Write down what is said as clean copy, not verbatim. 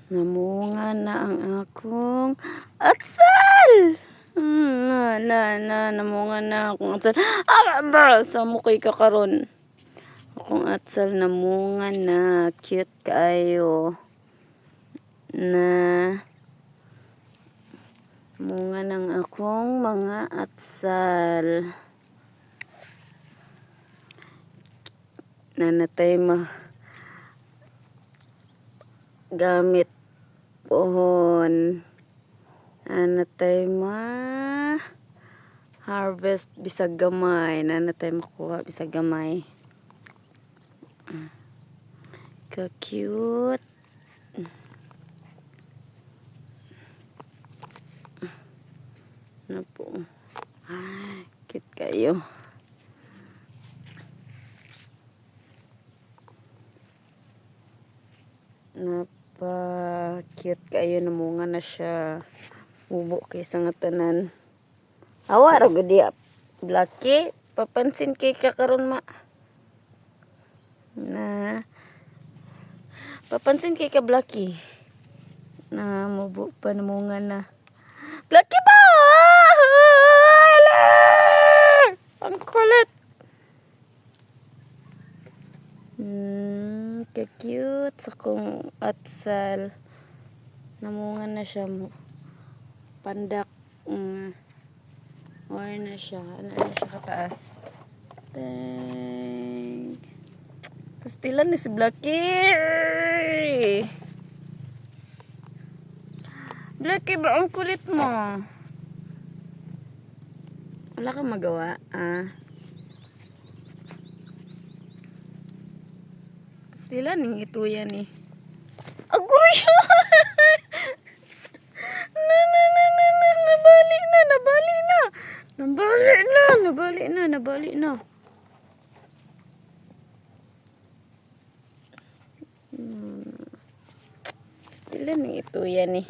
Namunga na ang akong atsal. Namunga na akong atsal. Sa mukay ka karon. Akong atsal namunga na. Cute kayo. Na munga ng akong mga atsal. Nanatay gamit pohon. Nanatay harvest bisag gamay. Nanatay makuha bisag gamay. Ka-cute. Ano po? Cute kayo. Napa-cute kayo. Namunga na siya. Ubo kaysa nga tanan. Awa, rago di. Blacky. Papansin kay kakaroon papansin kay ka Blacky. Na mubo pa namunga na. Blacky ba? Ang kulit. Ka-cute sa kong atsal. Namunga na siya mo. Pandak. Or na siya. Ano na siya kataas. Pastilan ni si Blacky. Blacky ba ang kulit mo? Wala kang magawa, Pastilan ning ito yan eh. Agoy! Nabali na. Pastilan ning ito yan eh.